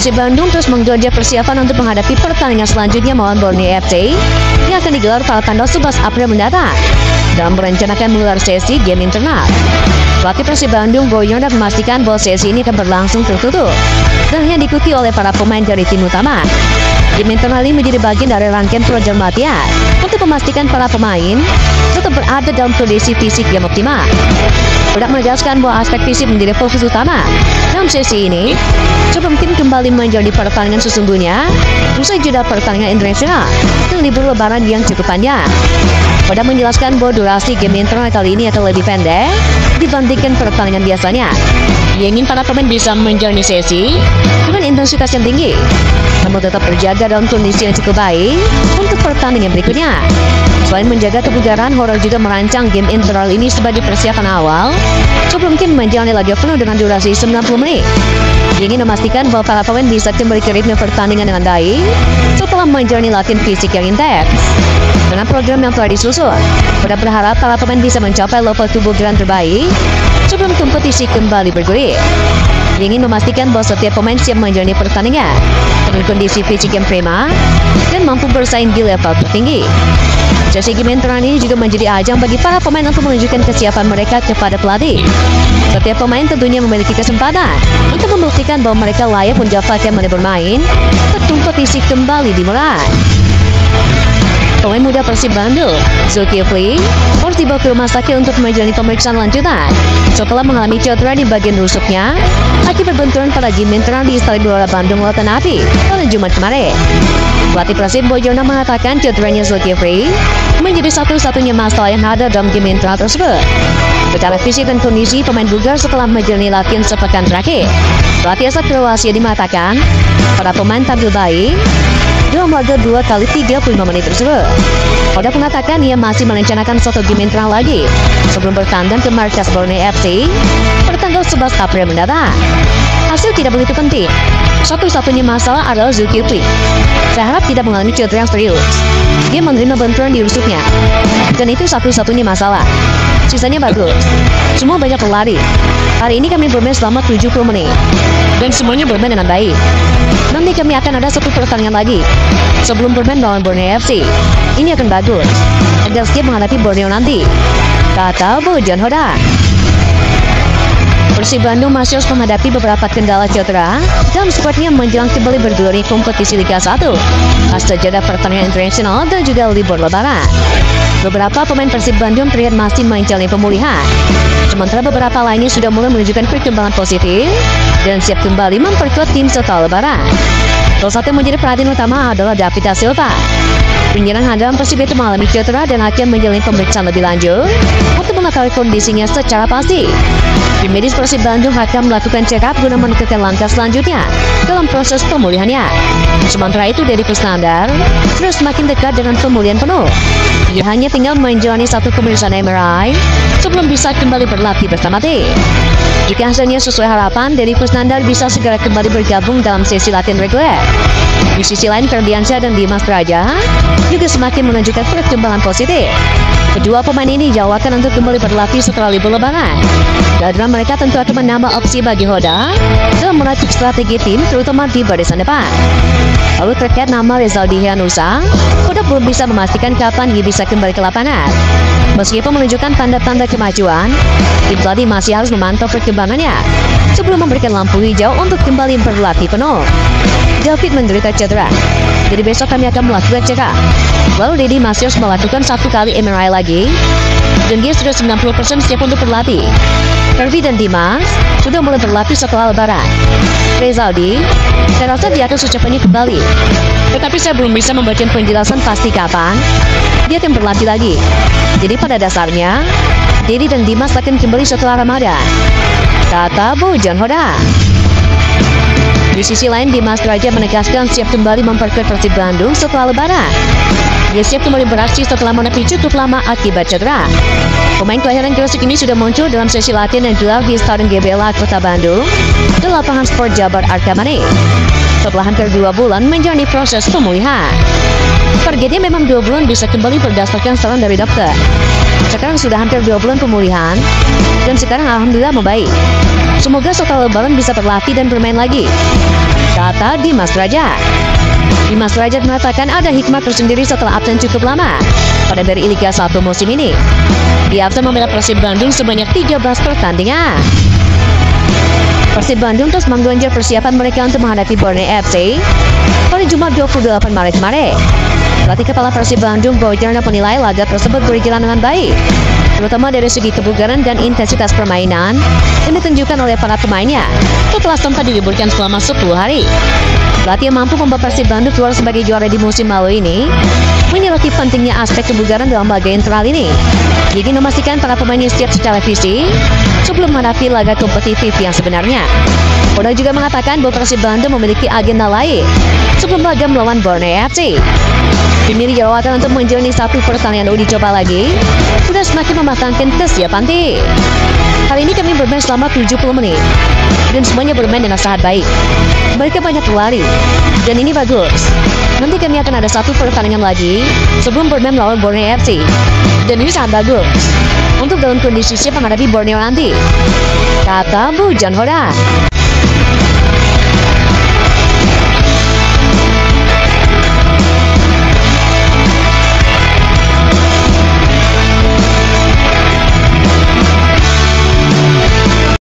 Persib Bandung terus menggonjak persiapan untuk menghadapi pertandingan selanjutnya melawan Borneo FC yang akan digelar pada tanggal 11 April mendatang dalam merencanakan menggelar sesi game internal. Pelatih Persib Bandung Boy Yonda memastikan bahwa sesi ini akan berlangsung tertutup dan hanya diikuti oleh para pemain dari tim utama. Game internal ini menjadi bagian dari rangkaian program latihan untuk memastikan para pemain tetap berada dalam kondisi fisik yang optimal. Bedak menegaskan bahwa aspek fisik menjadi fokus utama dalam sesi ini sebelum tim kembali menjalani pertandingan sesungguhnya usai jeda pertandingan internasional dan libur lebaran yang cukup panjang. Bedak menjelaskan bahwa durasi game internal kali ini akan lebih pendek dibandingkan pertandingan biasanya. Dia ingin para pemain bisa menjalani sesi dengan intensitas yang tinggi, namun tetap terjaga dalam kondisi yang cukup baik untuk pertandingan berikutnya. Selain menjaga kebugaran, Horor juga merancang game internal ini sebagai persiapan awal sebelum tim menjalani laga penuh dengan durasi 90 menit. Dia ingin memastikan bahwa para pemain bisa kembali ke ritme pertandingan dengan baik setelah menjalani latihan fisik yang intens. Dengan program yang telah disusun, Boda berharap para pemain bisa mencapai level kebugaran terbaik sebelum kompetisi kembali bergulir. Dia ingin memastikan bahwa setiap pemain siap menjalani pertandingan dengan kondisi fisik yang prima dan mampu bersaing di level tertinggi. Sesi game internal ini juga menjadi ajang bagi para pemain untuk menunjukkan kesiapan mereka kepada pelatih. Setiap pemain tentunya memiliki kesempatan untuk membuktikan bahwa mereka layak mendapatkan menit bermain saat kompetisi kembali dimulai. Pemain muda Persib Bandung, Zulkifli, harus dibawa ke rumah sakit untuk menjalani pemeriksaan lanjutan setelah mengalami cedera di bagian rusuknya akibat benturan pada game internal di Stadion Gelora Bandung Lautan Api pada Jumat kemarin. Pelatih Persib Boy Yonda mengatakan cederanya Zulkifli menjadi satu-satunya masalah yang ada dalam game internal tersebut. Secara fisik dan kondisi pemain bugar setelah menjalani latihan sepekan terakhir, pelatih asal Kroasia mengatakan para pemain tampil baik dalam laga 2 kali 35 menit tersebut. Boda mengatakan ia masih merencanakan satu game internal lagi sebelum bertandang ke markas Borneo FC pada tanggal 11 April mendatang. Hasil tidak begitu penting. Satu-satunya masalah adalah Zulkifli. Saya harap tidak mengalami cedera yang serius. Dia menerima benturan di rusuknya, dan itu satu-satunya masalah. Sisanya bagus. Semua banyak pelari. Hari ini kami bermain selama 70 menit dan semuanya bermain dengan baik. Nanti kami akan ada satu pertandingan lagi sebelum bermain melawan Borneo FC. Ini akan bagus agar siap menghadapi Borneo nanti, kata Bojan Hoda. Persib Bandung masih harus menghadapi beberapa kendala cedera dalam skuadnya menjelang kembali bergulir kompetisi Liga 1 pasca jeda pertandingan internasional dan juga libur lebaran. Beberapa pemain Persib Bandung terlihat masih menjalani pemulihan, sementara beberapa lainnya sudah mulai menunjukkan perkembangan positif dan siap kembali memperkuat tim setelah lebaran. Salah satu yang menjadi perhatian utama adalah David Da Silva. Penyerang handal Persib itu mengalami cedera dan akan menjalani pemeriksaan lebih lanjut untuk mengetahui kondisinya secara pasti. Tim medis Persib Bandung akan melakukan check-up guna menentukan langkah selanjutnya dalam proses pemulihannya. Sementara itu, Deddy Kusnandar terus semakin dekat dengan pemulihan penuh. Ia hanya tinggal menjalani satu pemeriksaan MRI sebelum bisa kembali berlatih bersama tim. Jika hasilnya sesuai harapan, Deddy Kusnandar bisa segera kembali bergabung dalam sesi latihan reguler. Di sisi lain, Ferdiansyah dan Dimas Praja juga semakin menunjukkan perkembangan positif. Kedua pemain ini dijadwalkan untuk kembali berlatih setelah libur lebaran. Kehadiran mereka tentu akan menambah opsi bagi Hoda dalam meracik strategi tim, terutama di barisan depan. Lalu terkait nama Rezaldi Hianusa, Hoda belum bisa memastikan kapan ia bisa kembali ke lapangan. Meskipun menunjukkan tanda-tanda kemajuan, tim pelatih masih harus memantau perkembangannya sebelum memberikan lampu hijau untuk kembali berlatih penuh. David menderita cedera, jadi besok kami akan melakukan check-up. Lalu Deddy masih harus melakukan satu kali MRI lagi, dan dia sudah 90% siap untuk berlatih. Ferdi dan Dimas sudah mulai berlatih setelah lebaran. Rezaldi, saya rasa dia akan secepatnya kembali, tetapi saya belum bisa memberikan penjelasan pasti kapan dia akan berlatih lagi. Jadi pada dasarnya, Deddy dan Dimas akan kembali setelah Ramadan, kata Bojan Hoda. Di sisi lain, Dimas Praja menegaskan siap kembali memperkuat Persib Bandung setelah lebaran. Dia siap kembali beraksi setelah menepi cukup lama akibat cedera. Pemain kelahiran Gresik ini sudah muncul dalam sesi latihan yang digelar di Stadion GBLA Kota Bandung di lapangan Sport Jabar Arkamani. Setelah hampir 2 bulan menjalani proses pemulihan. Targetnya memang 2 bulan bisa kembali berdasarkan saran dari dokter. Sekarang sudah hampir 2 bulan pemulihan dan sekarang alhamdulillah membaik. Semoga setelah lebaran bisa berlatih dan bermain lagi, kata Dimas Derajat. Dimas Derajat mengatakan ada hikmah tersendiri setelah absen cukup lama pada BRI Liga 1 musim ini. Dia absen membela Persib Bandung sebanyak 13 pertandingan. Persib Bandung terus menggonjol persiapan mereka untuk menghadapi Borneo FC pada Jumat 28 Maret kemarin. Pelatih kepala Persib Bandung, Boy Tirna, menilai laga tersebut berjalan dengan baik, terutama dari segi kebugaran dan intensitas permainan yang ditunjukkan oleh para pemainnya setelah sempat diliburkan selama 10 hari. Pelatih yang mampu membawa Persib Bandung keluar sebagai juara di musim lalu ini menyoroti pentingnya aspek kebugaran dalam laga internal ini. Jadi memastikan para pemainnya siap secara fisik sebelum menghadapi laga kompetitif yang sebenarnya. Boy juga mengatakan bahwa Persib Bandung memiliki agenda lain sebelum laga melawan Borneo FC. Tim ini jawatan untuk menjalani satu pertandingan uji coba lagi sudah semakin mematangkan kesiapan tim. Kali ini kami bermain selama 70 menit dan semuanya bermain dengan sangat baik. Mereka banyak berlari dan ini bagus. Nanti kami akan ada satu pertandingan lagi sebelum bermain melawan Borneo FC dan ini sangat bagus untuk dalam kondisi siap menghadapi Borneo nanti, kata Bujan Hoda.